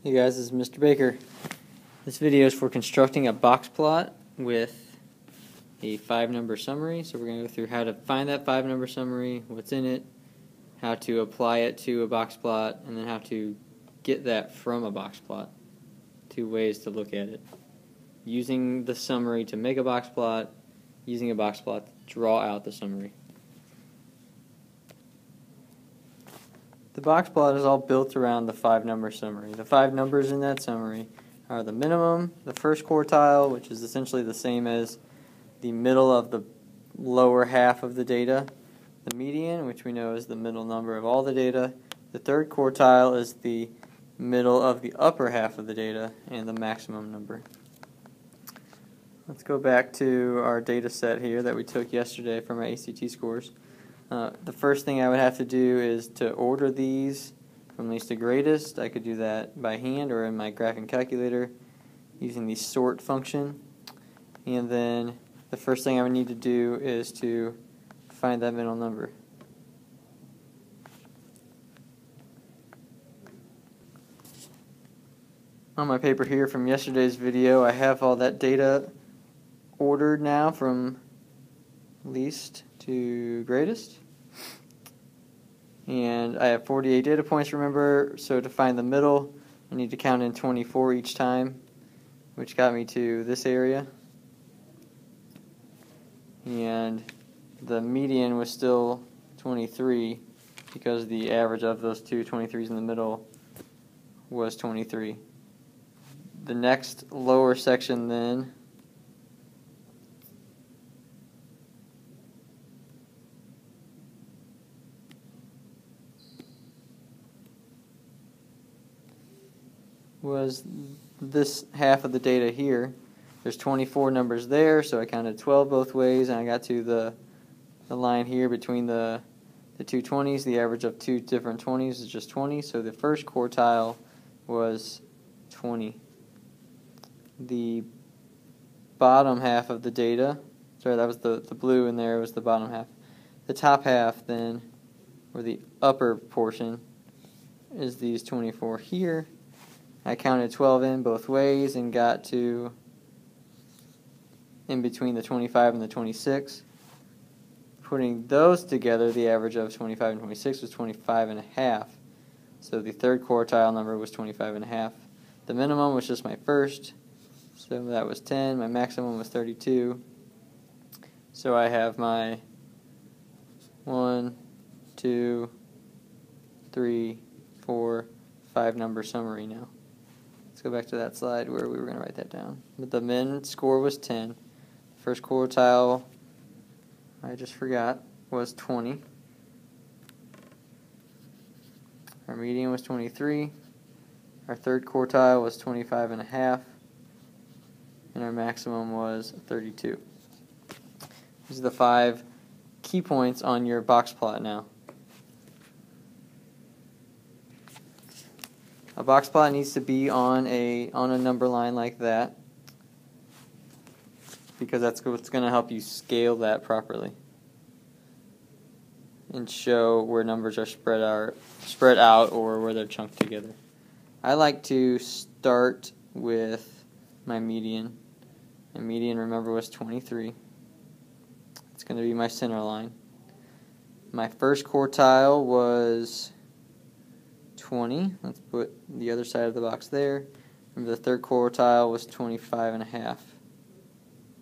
Hey guys, this is Mr. Baker. This video is for constructing a box plot with a 5-number summary. So we're going to go through how to find that 5-number summary, what's in it, how to apply it to a box plot, and then how to get that from a box plot. 2 ways to look at it. Using the summary to make a box plot, using a box plot to draw out the summary. The box plot is all built around the 5-number summary. The 5 numbers in that summary are the minimum, the first quartile, which is essentially the same as the middle of the lower half of the data, the median, which we know is the middle number of all the data, the third quartile is the middle of the upper half of the data, and the maximum number. Let's go back to our data set here that we took yesterday from our ACT scores. The first thing I would have to do is to order these from least to greatest. I could do that by hand or in my graphing calculator using the sort function. And then the first thing I would need to do is to find that middle number. On my paper here from yesterday's video, I have all that data ordered now from least to greatest. And I have 48 data points, remember, so to find the middle, I need to count in 24 each time, which got me to this area. And the median was still 23 because the average of those two 23s in the middle was 23. The next lower section then was this half of the data here. There's 24 numbers there, so I counted 12 both ways, and I got to the line here between the two 20s. The average of two different 20s is just 20, so the first quartile was 20. The bottom half of the data, sorry, that was the blue in there, was the bottom half. The top half then, or the upper portion, is these 24 here. I counted 12 in both ways and got to in between the 25 and the 26. Putting those together, the average of 25 and 26 was 25 and a half. So the third quartile number was 25 and a half. The minimum was just my first, so that was 10. My maximum was 32. So I have my 1, 2, 3, 4, 5-number summary now. Let's go back to that slide where we were going to write that down. But the min score was 10. First quartile, I just forgot, was 20. Our median was 23. Our third quartile was 25 and a half. And our maximum was 32. These are the 5 key points on your box plot now. A box plot needs to be on a number line like that because that's what's going to help you scale that properly and show where numbers are spread out or where they're chunked together. I like to start with my median. My median, remember, was 23. It's going to be my center line. My first quartile was 20. Let's put the other side of the box there. Remember, the third quartile was 25 and a half.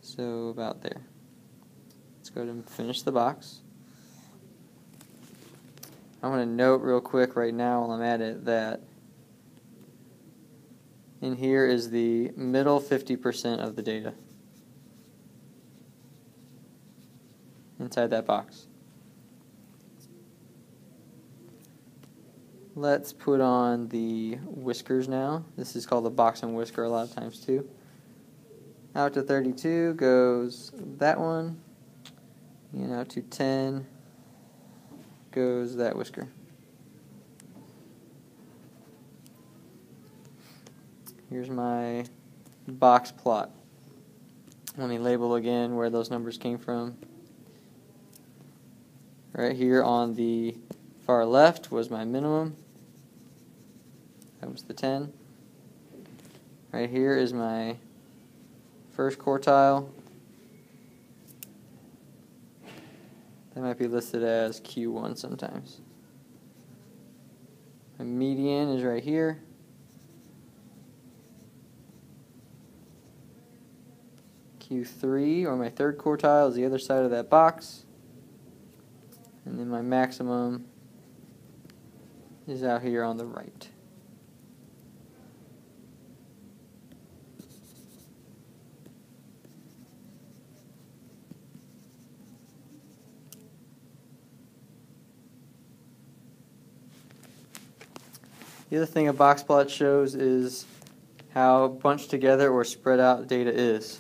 So about there. Let's go ahead and finish the box. I want to note real quick right now while I'm at it that in here is the middle 50% of the data inside that box. Let's put on the whiskers now. This is called the box and whisker a lot of times too. Out to 32 goes that one, and out to 10 goes that whisker. Here's my box plot. Let me label again where those numbers came from. Right here on the far left was my minimum. That was the 10. Right here is my first quartile. That might be listed as Q1 sometimes. My median is right here. Q3, or my third quartile, is the other side of that box. And then my maximum is out here on the right. The other thing a box plot shows is how bunched together or spread out data is.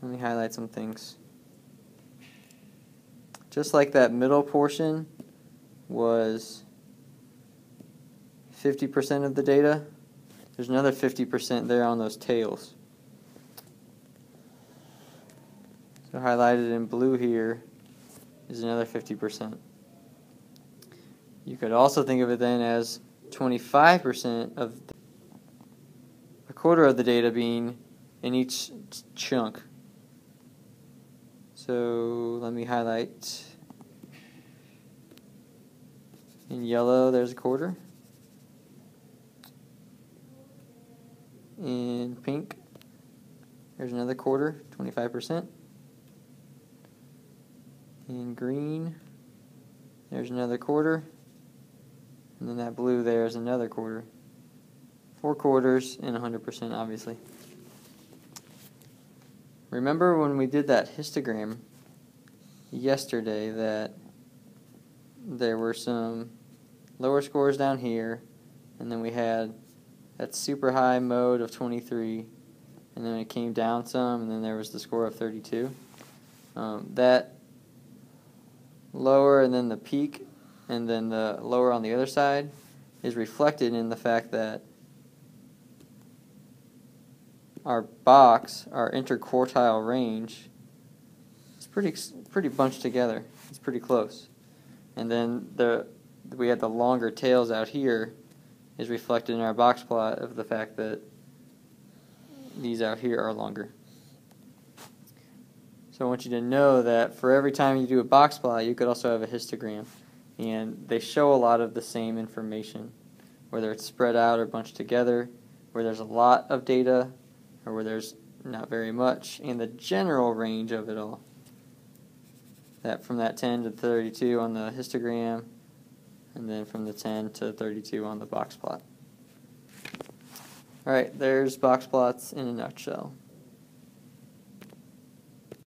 Let me highlight some things. Just like that middle portion was 50% of the data, there's another 50% there on those tails. So highlighted in blue here is another 50%. You could also think of it then as 25% of a quarter of the data being in each chunk. So let me highlight in yellow, there's a quarter. In pink, there's another quarter, 25%. In green, there's another quarter. And then that blue there is another quarter. 4 quarters and 100%, obviously. Remember when we did that histogram yesterday that there were some lower scores down here, and then we had that super high mode of 23, and then it came down some, and then there was the score of 32. That lower and then the peak and then the lower on the other side is reflected in the fact that our box, our interquartile range, is pretty bunched together. It's pretty close. And then we had the longer tails out here is reflected in our box plot of the fact that these out here are longer. So I want you to know that for every time you do a box plot, you could also have a histogram. And they show a lot of the same information, whether it's spread out or bunched together, where there's a lot of data or where there's not very much, and the general range of it all. That from that 10 to 32 on the histogram, and then from the 10 to 32 on the box plot. Alright, there's box plots in a nutshell.